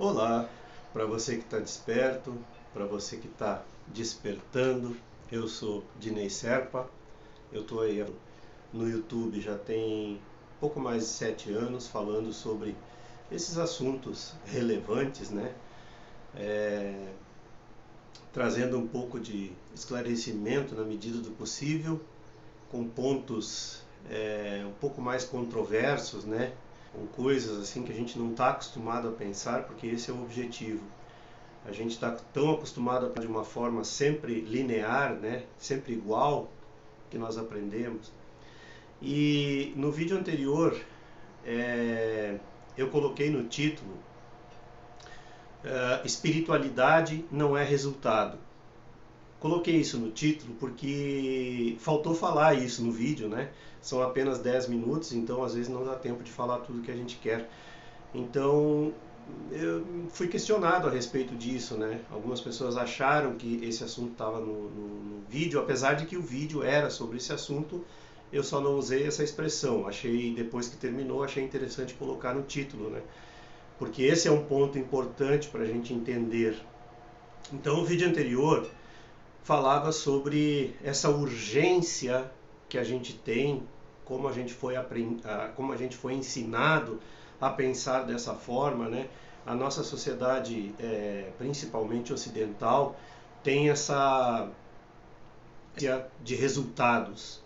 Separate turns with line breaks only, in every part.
Olá, para você que está desperto, para você que está despertando, eu sou Dinei Serpa, eu estou aí no YouTube já tem pouco mais de 7 anos falando sobre esses assuntos relevantes, né? Trazendo um pouco de esclarecimento na medida do possível, com pontos um pouco mais controversos, né? Com coisas assim que a gente não está acostumado a pensar, porque esse é o objetivo. A gente está tão acostumado a de uma forma sempre linear, né? Sempre igual que nós aprendemos. E no vídeo anterior eu coloquei no título espiritualidade não é resultado. Coloquei isso no título porque faltou falar isso no vídeo, né? São apenas 10 minutos, então às vezes não dá tempo de falar tudo que a gente quer. Então eu fui questionado a respeito disso, né? Algumas pessoas acharam que esse assunto estava no vídeo, apesar de que o vídeo era sobre esse assunto, eu só não usei essa expressão. Achei, depois que terminou, achei interessante colocar no título, né? Porque esse é um ponto importante para a gente entender. Então o vídeo anterior falava sobre essa urgência que a gente tem, como a gente foi ensinado a pensar dessa forma, né? A nossa sociedade, principalmente ocidental, tem essa de resultados.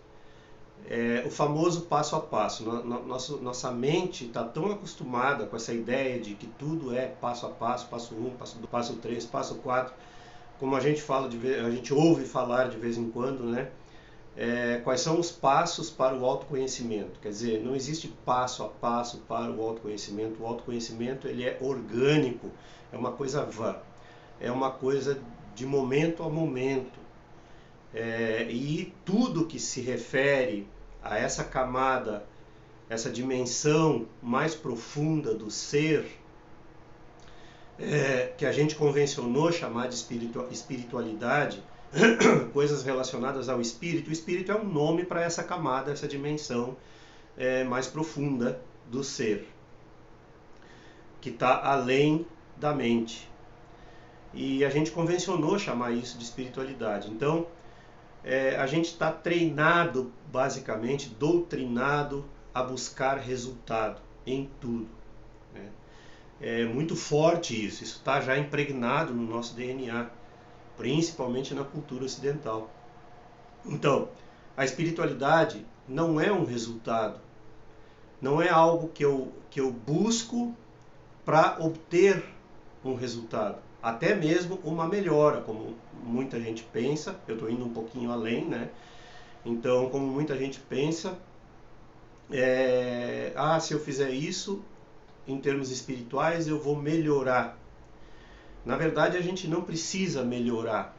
O famoso passo a passo. Nossa mente está tão acostumada com essa ideia de que tudo é passo a passo, passo 1, passo 2, passo 3, passo 4, como a gente ouve falar de vez em quando, né? Quais são os passos para o autoconhecimento? Quer dizer, não existe passo a passo para o autoconhecimento. O autoconhecimento ele é orgânico, é uma coisa vã, é uma coisa de momento a momento. E tudo que se refere a essa camada, essa dimensão mais profunda do ser, que a gente convencionou chamar de espiritualidade, coisas relacionadas ao espírito. O espírito é um nome para essa camada, essa dimensão mais profunda do ser, que está além da mente. E a gente convencionou chamar isso de espiritualidade. Então, a gente está treinado, basicamente, doutrinado a buscar resultado em tudo, né? É muito forte isso está já impregnado no nosso DNA, principalmente na cultura ocidental. Então, a espiritualidade não é um resultado, não é algo que eu busco para obter um resultado, até mesmo uma melhora, como muita gente pensa. Eu estou indo um pouquinho além, né? Então, como muita gente pensa, se eu fizer isso, em termos espirituais, eu vou melhorar. Na verdade, a gente não precisa melhorar.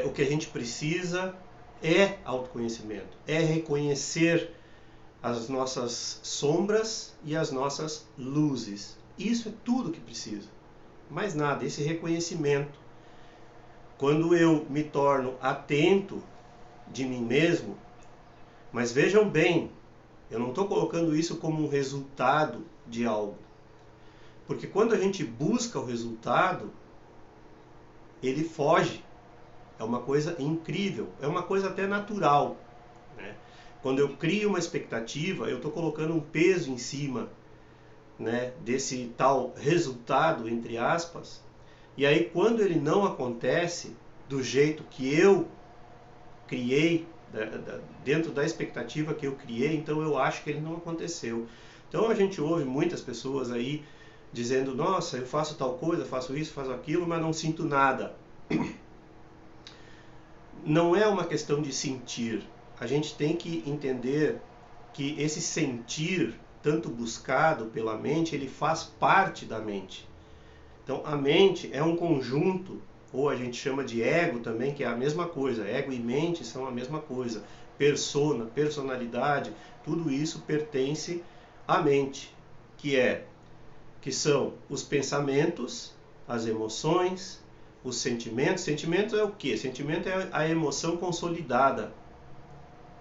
O que a gente precisa é autoconhecimento, é reconhecer as nossas sombras e as nossas luzes. Isso é tudo que precisa. Mais nada, esse reconhecimento. Quando eu me torno atento de mim mesmo, mas vejam bem, eu não estou colocando isso como um resultado de algo. Porque quando a gente busca o resultado, ele foge. É uma coisa incrível, é uma coisa até natural, né? Quando eu crio uma expectativa, eu estou colocando um peso em cima, né, desse tal resultado, entre aspas, e aí quando ele não acontece do jeito que eu criei, dentro da expectativa que eu criei, então eu acho que ele não aconteceu. Então a gente ouve muitas pessoas aí dizendo: nossa, eu faço tal coisa, faço isso, faço aquilo, mas não sinto nada. Não é uma questão de sentir. A gente tem que entender que esse sentir, tanto buscado pela mente, ele faz parte da mente. Então a mente é um conjunto, ou a gente chama de ego também, que é a mesma coisa. Ego e mente são a mesma coisa. Persona, personalidade, tudo isso pertence à mente, que são os pensamentos, as emoções, os sentimentos. Sentimento é o quê? Sentimento é a emoção consolidada,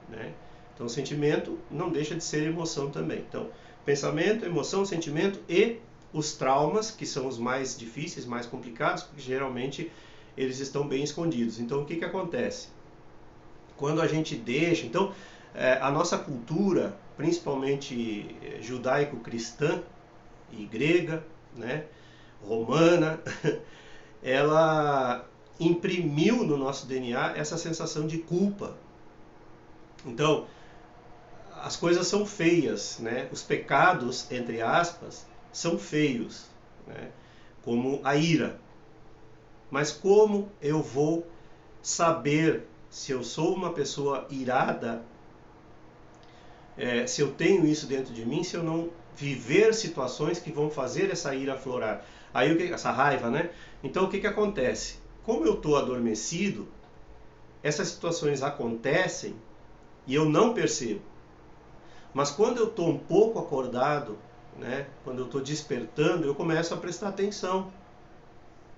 né? Então, sentimento não deixa de ser emoção também. Então, pensamento, emoção, sentimento e os traumas, que são os mais difíceis, mais complicados, porque geralmente eles estão bem escondidos. Então o que acontece? Quando a gente deixa... Então a nossa cultura, principalmente judaico-cristã e grega, né, romana, ela imprimiu no nosso DNA essa sensação de culpa. Então, as coisas são feias, né? Os pecados, entre aspas, são feios, né? Como a ira. Mas como eu vou saber se eu sou uma pessoa irada, se eu tenho isso dentro de mim, se eu não viver situações que vão fazer essa ira aflorar? Aí essa raiva, né? Então o que acontece? Como eu estou adormecido, essas situações acontecem e eu não percebo. Mas quando eu estou um pouco acordado, né, quando eu estou despertando, eu começo a prestar atenção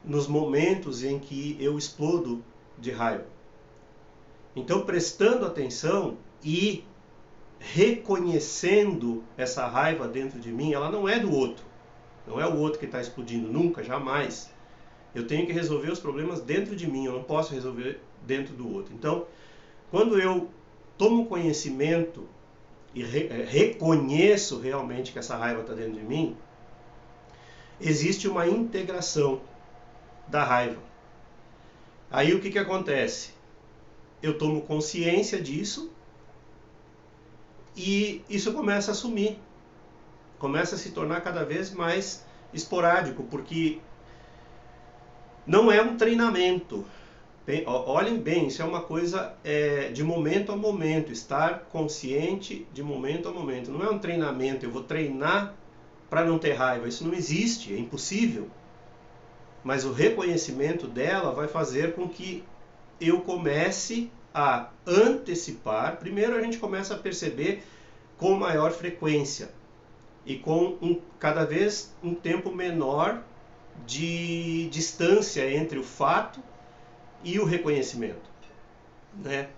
nos momentos em que eu explodo de raiva. Então, prestando atenção e reconhecendo essa raiva dentro de mim, ela não é do outro. Não é o outro que está explodindo, nunca, jamais. Eu tenho que resolver os problemas dentro de mim, eu não posso resolver dentro do outro. Então, quando eu tomo conhecimento e reconheço realmente que essa raiva está dentro de mim, existe uma integração da raiva. Aí o que acontece? Eu tomo consciência disso e isso começa a sumir. Começa a se tornar cada vez mais esporádico, porque não é um treinamento. Olhem bem, isso é uma coisa de momento a momento, estar consciente de momento a momento. Não é um treinamento, eu vou treinar para não ter raiva. Isso não existe, é impossível. Mas o reconhecimento dela vai fazer com que eu comece a antecipar. Primeiro a gente começa a perceber com maior frequência e com cada vez um tempo menor de distância entre o fato e o reconhecimento, né?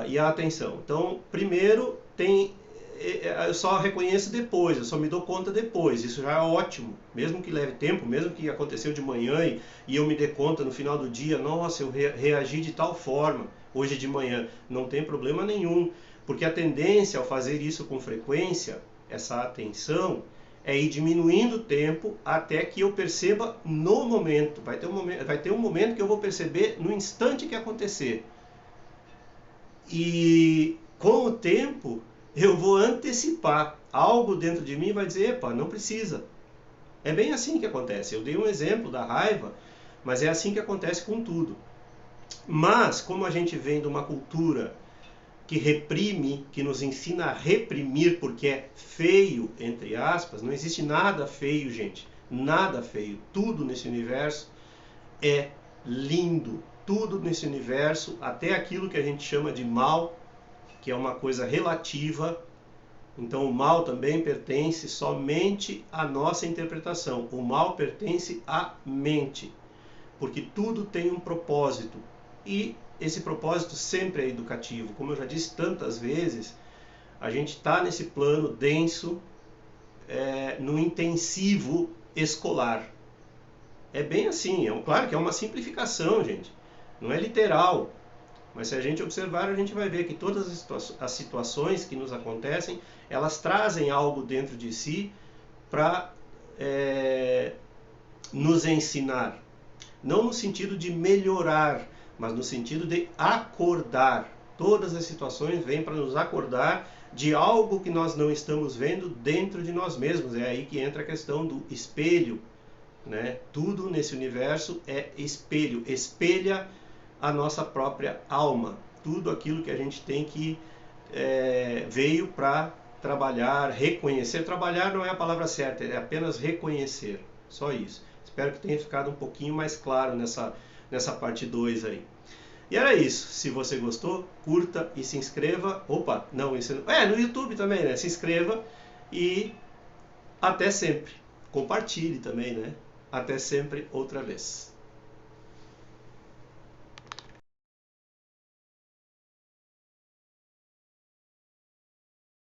E a atenção. Então, primeiro eu só reconheço depois, eu só me dou conta depois. Isso já é ótimo, mesmo que leve tempo, mesmo que aconteceu de manhã e eu me dê conta no final do dia, nossa, eu reagi de tal forma hoje de manhã. Não tem problema nenhum, porque a tendência ao fazer isso com frequência, essa atenção, é ir diminuindo o tempo até que eu perceba no momento. Vai ter um momento que eu vou perceber no instante que acontecer. E com o tempo eu vou antecipar. Algo dentro de mim vai dizer, epa, não precisa. É bem assim que acontece. Eu dei um exemplo da raiva, mas é assim que acontece com tudo. Mas, como a gente vem de uma cultura que reprime, que nos ensina a reprimir porque é feio, entre aspas, não existe nada feio, gente. Nada feio. Tudo nesse universo é lindo. Tudo nesse universo, até aquilo que a gente chama de mal, que é uma coisa relativa. Então o mal também pertence somente à nossa interpretação. O mal pertence à mente, porque tudo tem um propósito. E esse propósito sempre é educativo. Como eu já disse tantas vezes, a gente está nesse plano denso, no intensivo escolar. É bem assim, claro que é uma simplificação, gente. Não é literal. Mas se a gente observar, a gente vai ver que todas as situações que nos acontecem, elas trazem algo dentro de si para nos ensinar. Não no sentido de melhorar, mas no sentido de acordar. Todas as situações vêm para nos acordar de algo que nós não estamos vendo dentro de nós mesmos. É aí que entra a questão do espelho, né? Tudo nesse universo é espelho, espelha a nossa própria alma. Tudo aquilo que a gente tem que veio para trabalhar, reconhecer. Trabalhar não é a palavra certa, é apenas reconhecer. Só isso. Espero que tenha ficado um pouquinho mais claro nessa parte 2 aí. E era isso. Se você gostou, curta e se inscreva. Opa, não, isso no YouTube também, né? Se inscreva e até sempre. Compartilhe também, né? Até sempre outra vez.